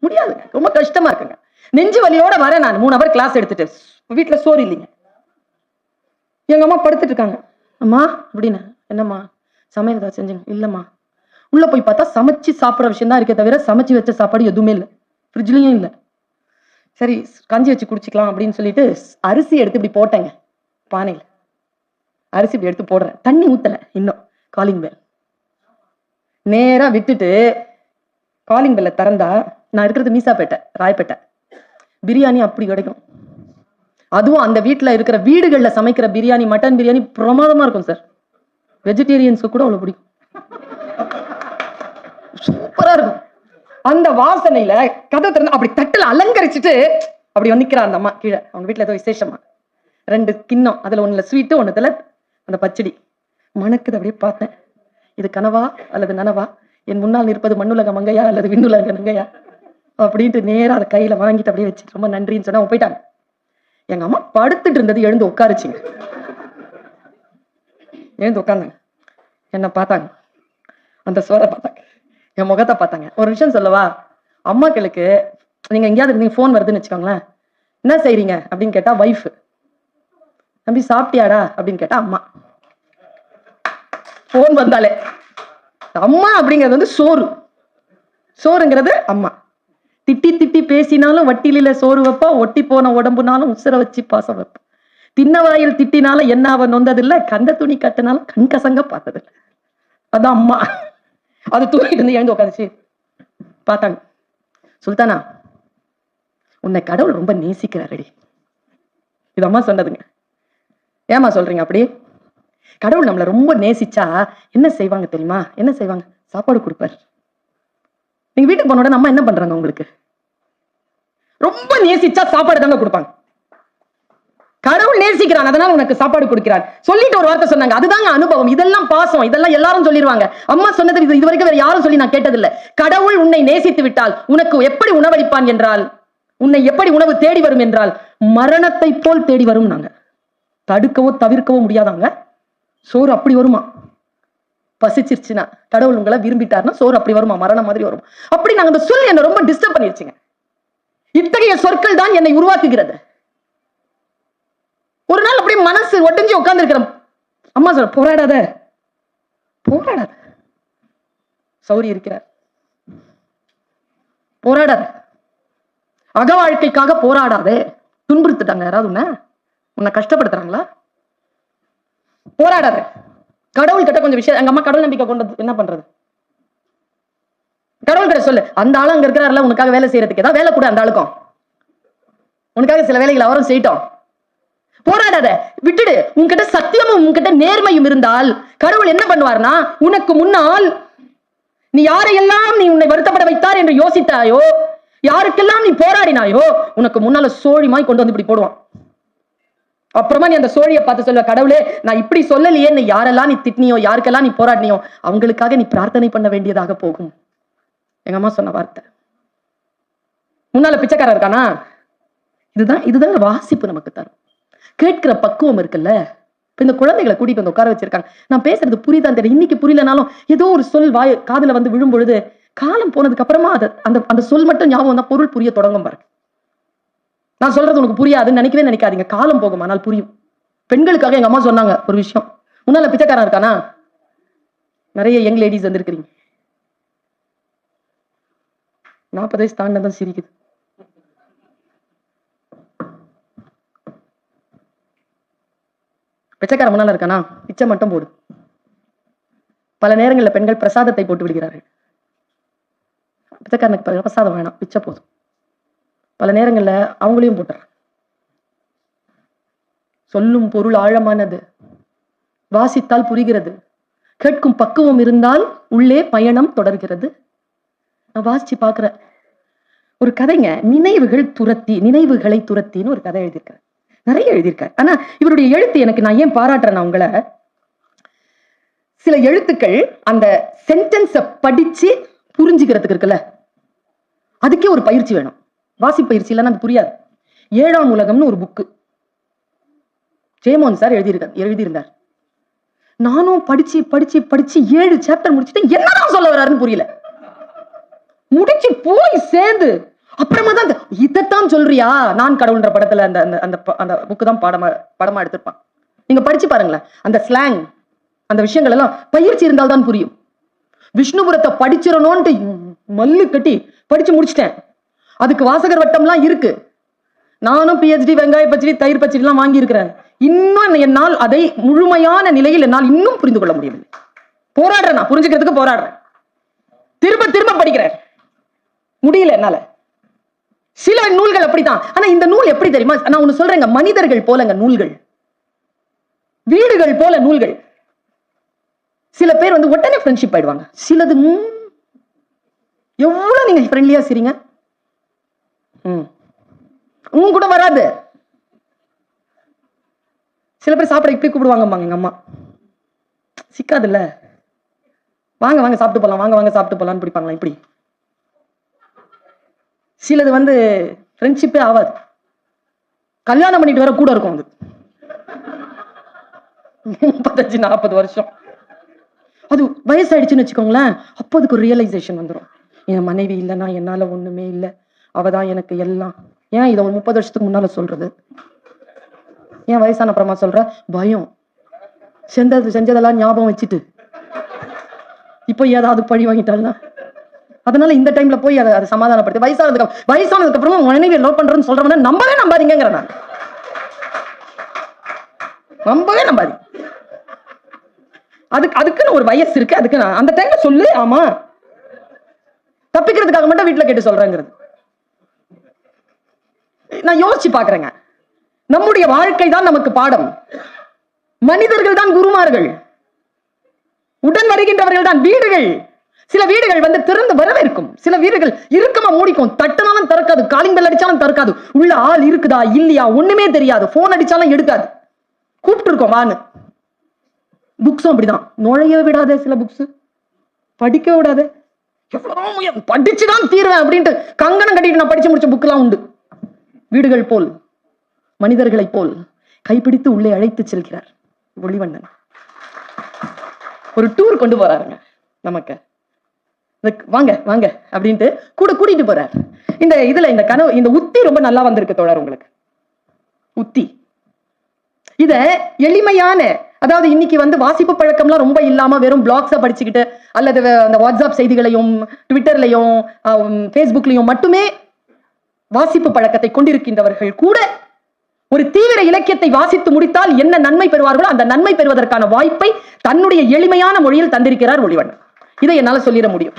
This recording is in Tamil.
முடியாதுங்க, ரொம்ப கஷ்டமா இருக்குங்க. நெஞ்சு வலியோட வரேன் நான் 3 ஹவர் கிளாஸ் எடுத்துட்டு. வீட்டுல சோறு இல்லைங்க. எங்க அம்மா படுத்துட்டு இருக்காங்க. அம்மா அப்படின்னு. என்னம்மா சமையல் ஏதாவது செஞ்சுங்க? இல்லம்மா. உள்ள போய் பார்த்தா சமைச்சு சாப்பிட்ற விஷயம் தான் இருக்கே தவிர சமைச்சு வச்ச சாப்பாடு எதுவுமே இல்லை, ஃப்ரிட்ஜ்லயும் இல்லை. சரி கஞ்சி வச்சு குடிச்சிக்கலாம் அப்படின்னு சொல்லிட்டு அரிசி எடுத்து இப்படி போட்டேங்க பானையில். அரிசி இப்படி எடுத்து போடுறேன், தண்ணி ஊத்தல இன்னும். காலிங் பெல் நேரா விட்டுட்டு காலிங் பெல்ல திறந்தா, நான் இருக்கிறது மீசாப்பேட்டை, ராயப்பேட்டை. பிரியாணி அப்படி கிடைக்கும். அதுவும் அந்த வீட்டுல இருக்கிற வீடுகள்ல சமைக்கிற பிரியாணி, மட்டன் பிரியாணி பிரமாதமா இருக்கும் சார். வெஜிடேரியன்ஸ்க்கு கூட அவ்வளவு பிடிக்கும், சூப்பரா இருக்கும். அந்த வாசனையில கதை திறந்து அப்படி தட்டுல அலங்கரிச்சுட்டு அப்படி நிக்கிறா அந்த அம்மா கீழே. அவங்க வீட்டுல ஏதோ விசேஷமா 2 கிண்ணம், அதுல ஒண்ணுல ஸ்வீட்டு, ஒண்ணுல அந்த பச்சடி. மணக்குது. அப்படியே பார்த்தேன், இது கனவா அல்லது நனவா? என் முன்னால் இருப்பது மண்ணுலக மங்கையா அல்லது விண்ணுலக நங்கையா அப்படின்ட்டு நேரா அதை கையில வாங்கிட்டு அப்படியே வச்சு ரொம்ப நன்றின்னு சொன்னா போயிட்டாங்க. எங்க அம்மா படுத்துட்டு இருந்தது எழுந்து உட்காருச்சுங்க. எழுந்து உட்காந்தாங்க, என்ன பார்த்தாங்க, அந்த சோரை பார்த்தாங்க, என் முகத்தை பார்த்தாங்க. ஒரு விஷயம் சொல்லவா, அம்மாக்களுக்கு நீங்க எங்கேயாவது இருந்தீங்க, போன் வருதுன்னு வச்சுக்கோங்களேன், என்ன செய்றீங்க அப்படின்னு கேட்டா வைஃப், தம்பி சாப்பிட்டியாடா அப்படின்னு கேட்டா அம்மா. போன் வந்தாலே அம்மா அப்படிங்கிறது வந்து சோறு, சோறுங்கிறது அம்மா. திட்டி திட்டி பேசினாலும் வட்டியில சோறு வைப்பா, ஒட்டி போன உடம்புனாலும் உசுர வச்சு பாசம் வைப்பா. தின்ன வாயில் திட்டினாலும் என்ன அவன் நொந்ததில்லை, கந்த துணி கட்டினாலும் கண் கசங்க பார்த்ததில்லை. அதான் அம்மா. அது தூக்கிட்டு இருந்து எழுந்து உட்காந்துச்சு பார்த்தாங்க. சுல்தானா, உன்னை கடவுள் ரொம்ப நேசிக்கிறாரடி. இது அம்மா சொன்னதுங்க. ஏமா சொல்றீங்க அப்படி? கடவுள் நம்மளை ரொம்ப நேசிச்சா என்ன செய்வாங்க தெரியுமா? என்ன செய்வாங்க? சாப்பாடு கொடுப்பாரு. நீங்க வீட்டுக்கு போன உடனே அம்மா என்ன பண்றாங்க உங்களுக்கு? ரொம்ப நேசிச்சா சாப்பாடு தாங்க கொடுப்பாங்க. கடவுள் நேசிக்கிறான், அதனால உனக்கு சாப்பாடு கொடுக்கிறார். சொல்லிட்டு ஒரு வார்த்தை சொன்னாங்க, அதுதாங்க அனுபவம். இதெல்லாம் பாசம், இதெல்லாம் எல்லாரும் சொல்லிடுவாங்க. அம்மா சொன்னது இது வரைக்கும் வேற யாரும் சொல்லி நான் கேட்டதில்லை. கடவுள் உன்னை நேசித்து விட்டால் உனக்கு எப்படி உணவளிப்பான் என்றால், உன்னை எப்படி உணவு தேடி வரும் என்றால் மரணத்தை போல் தேடி வரும். நாங்க தடுக்கவோ தவிர்க்கவோ முடியாதாங்க. சோறு அப்படி வருமா? பசிச்சிருச்சுன்னா கடவுள் உங்களை விரும்பிட்டாருன்னா சோறு அப்படி வருமா? மரணம் மாதிரி வரும். அப்படி நாங்க அந்த சொல் என்ன ரொம்ப டிஸ்டர்ப் பண்ணிருச்சுங்க. இத்தகைய சொற்கள் தான் என்னை உருவாக்குகிறது. ஒரு நாள் அப்படியே மனசு ஒட்டிஞ்சு உட்கார்ந்து இருக்கிற அம்மா சொல்ற, போராடாத போராடாத, சௌரி இருக்கிறார், போராடாத, அக வாழ்க்கைக்காக போராடாதே. துன்புறுத்துட்டாங்க யாராவது உன்னை கஷ்டப்படுத்துறாங்களா? போராடாத. கடவுள் கிட்ட கொஞ்சம் விஷயம், எங்க அம்மா கடவுள் நம்பிக்கை கொண்டது என்ன பண்றது? கடவுள் கிட்ட சொல்லு, அந்த ஆளு அங்க இருக்கிறாருல உனக்காக வேலை செய்யறதுக்கு ஏதாவது வேலை கூட, அந்த ஆளுக்கும் உனக்காக சில வேலைகளை அவரும் செய்யட்டும். போராடாத, விட்டுடு. உன்கிட்ட சத்தியமும் உன்கிட்ட நேர்மையும் இருந்தால் கடவுள் என்ன பண்ணுவார்னா, உனக்கு முன்னால் நீ யாரையெல்லாம் நீ உன்னை வருத்தப்பட வைத்தார் என்று யோசித்தாயோ, யாருக்கெல்லாம் நீ போராடினாயோ, உனக்கு முன்னால சோழிமாய் கொண்டு வந்து இப்படி போடுவான். அப்புறமா நீ அந்த சோழியை பார்த்து சொல்ல, கடவுளே நான் இப்படி சொல்லலையே, நீ யாரெல்லாம் நீ திட்டினியோ, யாருக்கெல்லாம் நீ போராடினியோ அவங்களுக்காக நீ பிரார்த்தனை பண்ண வேண்டியதாக போகும். எங்க அம்மா சொன்ன வார்த்தை. முன்னால பிச்சைக்காரர் இருக்கானா? இதுதாங்க வாசிப்பு நமக்கு தரும். கேட்கிற பக்குவம் இருக்குல்ல. இப்ப இந்த குழந்தைகளை கூட்டிட்டு வந்து உட்கார வச்சிருக்காங்க. நான் பேசுறது புரியுதான் தெரியும். இன்னைக்கு புரியலனாலும் ஏதோ ஒரு சொல் வாய் காதுல வந்து விழும் பொழுது, காலம் போனதுக்கு அப்புறமா அந்த சொல் மட்டும் ஞாபகம் தான், பொருள் புரிய தொடங்கும் பாருங்க. நான் சொல்றது உனக்கு புரியாதுன்னு நினைக்கவே நினைக்காதீங்க, காலம் போகும் ஆனால் புரியும். பெண்களுக்காக எங்க அம்மா சொன்னாங்க ஒரு விஷயம். முன்னால பிச்சைக்காரன் இருக்கானா? நிறைய யங் லேடிஸ் வந்திருக்கிறீங்க. 40 வயசு தாண்டதான் சிரிக்குது. பிச்சைக்காரன் முன்னால இருக்கானா? பிச்சை மட்டும் போடு. பல நேரங்களில் பெண்கள் பிரசாதத்தை போட்டு விடுகிறார்கள். பிச்சைக்காரனுக்கு பிரசாதம் வேணாம், பிச்சை போதும். பல நேரங்கள்ல அவங்களையும் போட்டுறாங்க. சொல்லும் பொருள் ஆழமானது, வாசித்தால் புரிகிறது, கேட்கும் பக்குவம் இருந்தால் உள்ளே பயணம் தொடர்கிறது. நான் வாசிச்சு பாக்குறேன் ஒரு கதைங்க, நினைவுகளை துரத்தின்னு ஒரு கதை எழுதியிருக்காரு. நிறைய எழுதியிருக்காரு. ஆனா இவருடைய எழுத்து எனக்கு, நான் ஏன் பாராட்டுறேன்னா, உங்களை சில எழுத்துக்கள் அந்த சென்டென்ஸை படிச்சு புரிஞ்சுக்கிறதுக்கு இருக்குல்ல, அதுக்கே ஒரு பயிற்சி வேணும். வாசி பயிற்சி இல்லைன்னா அது புரியாது. 7ஆம் உலகம்னு ஒரு புக்கு ஜெயமோகன் சார் எழுதியிருந்தார். நானும் படிச்சு 7 சாப்டர் முடிச்சுட்டு என்னதான் சொல்ல வர்றாருன்னு புரியல. முடிச்சு போய் சேர்ந்து அப்புறமா தான் இதைத்தான் சொல்றியா நான் கடவுள்ன்ற படத்துல அந்த அந்த அந்த புக்கு தான் படமா எடுத்திருப்பான். நீங்க படிச்சு பாருங்களேன். அந்த ஸ்லாங், அந்த விஷயங்கள் எல்லாம் பயிற்சி இருந்தால்தான் புரியும். விஷ்ணுபுரத்தை படிச்சிடணும்ட்டு மல்லு கட்டி படிச்சு முடிச்சிட்டேன். அதுக்கு வாசகர் வட்டம்லாம் இருக்கு. நானும் PhD வெங்காய பச்சடி தயிர் பச்சடி எல்லாம் வாங்கி இருக்கிறேன். இன்னும் என்னால் அதை முழுமையான நிலையில் என்னால் இன்னும் புரிந்து கொள்ள முடியவில்லை. போராடுறேன், நான் புரிஞ்சுக்கிறதுக்கு போராடுறேன், திரும்ப திரும்ப படிக்கிறேன், முடியல என்னால. சில நூல்கள் அப்படித்தான். ஆனா இந்த நூல் எப்படி தெரியுமா? நான் ஒண்ணு சொல்றேங்க, மனிதர்கள் போலங்க நூல்கள், வீடுகள் போல நூல்கள். சில பேர் வந்து உடனே ஃப்ரெண்ட்ஷிப் ஆயிடுவாங்க. சிலது எவ்வளவு நீங்க ஃப்ரெண்ட்லியா சரிங்க கூட வராது. சில பேர் சாப்பிட இப்படி கூப்பிடுவாங்க, எங்க அம்மா சிக்காதுல்ல, வாங்க வாங்க சாப்பிட்டு போலாம், வாங்க வாங்க சாப்பிட்டு போலான்னு பிடிப்பாங்களா இப்படி. சிலது வந்து ஃப்ரெண்ட்ஷிப்பே ஆகாது. கல்யாணம் பண்ணிட்டு வர கூட இருக்கும் அது 35-40 வருஷம். அது வயசாயிடுச்சுன்னு வச்சுக்கோங்களேன். அப்போ அதுக்கு ஒரு ரியலைசேஷன் வந்துடும். என் மனைவி இல்லைன்னா என்னால ஒண்ணுமே இல்லை, அவதான் எனக்கு எல்லாம். ஏன் இதை ஒரு 30 வருஷத்துக்கு முன்னால சொல்றது? ஏன் வயசான அப்புறமா சொல்ற? பயம். செஞ்சதெல்லாம் ஞாபகம் வச்சுட்டு இப்போ ஏதாவது பழி வாங்கிட்டாள்னா, அதனால இந்த டைம்ல போய் அதை சமாதானப்படுத்தி வயசானதுக்கு அப்புறமா மனைவி லவ் பண்றேன்னு சொல்றவன நம்பவே நம்பாதீங்கிற. நான் நம்பவே நம்பாதீங்க. அதுக்குன்னு ஒரு வயசு இருக்கு. அதுக்கு நான் அந்த டைம்ல சொல்லு. ஆமா, தப்பிக்கிறதுக்காக மட்டும் வீட்டுல கேட்டு சொல்றேங்கிறது. நான் யோசிச்சு பாக்குறேங்க. நம்முடைய வாழ்க்கை தான் நமக்கு பாடம். மனிதர்கள் தான் குருமார்கள், உடன் வருகின்றவர்கள் தான் வீடுகள். சில வீடுகள் வந்து திறந்து வரவேற்கும், சில வீடுகள் இறுக்கமா மூடிக்கும். தட்டினாலும் திறக்காது, காலிங் பெல் அடிச்சாலும் திறக்காது. உள்ள ஆள் இருக்குதா இல்லையா ஒண்ணுமே தெரியாது. போன் அடிச்சாலும் எடுக்காது. கூப்பிட்டு இருக்கோம் வான்னு. புக்ஸும் அப்படிதான், நுழைய விடாதே. சில புக்ஸ் படிக்க விடாதே. எவ்வளவு படிச்சுதான் தீர்வேன் அப்படின்ட்டு கங்கணம் கட்டிட்டு நான் படிச்சு முடிச்ச புக் எல்லாம் உண்டு. வீடுகள் போல் மனிதர்களை போல் கைப்பிடித்து உள்ளே அழைத்து செல்கிறார் ஒளிவண்ணன். ஒரு டூர் கொண்டு போறாருங்க நமக்கு. வாங்க வாங்க அப்படின்ட்டு கூட கூட்டிட்டு போறார். இந்த கனவு, இந்த உத்தி ரொம்ப நல்லா வந்திருக்கு தோழர் உங்களுக்கு. உத்தி இத எளிமையான, அதாவது இன்னைக்கு வந்து வாசிப்பு பழக்கம்லாம் ரொம்ப இல்லாம வெறும் பிளாக்ஸா படிச்சுக்கிட்டு அல்லது அந்த வாட்ஸ்அப் செய்திகளையும் ட்விட்டர்லையும் ஃபேஸ்புக்லையும் மட்டுமே வாசிப்பு பழக்கத்தை கொண்டிருக்கின்றவர்கள் கூட ஒரு தீவிர இலக்கியத்தை வாசித்து முடித்தால் என்ன நன்மை பெறுவார்களோ அந்த நன்மை பெறுவதற்கான வாய்ப்பை தன்னுடைய எளிமையான மொழியில் தந்திருக்கிறார் ஒளிவண்ணன். இதை என்னால சொல்லிட முடியும்.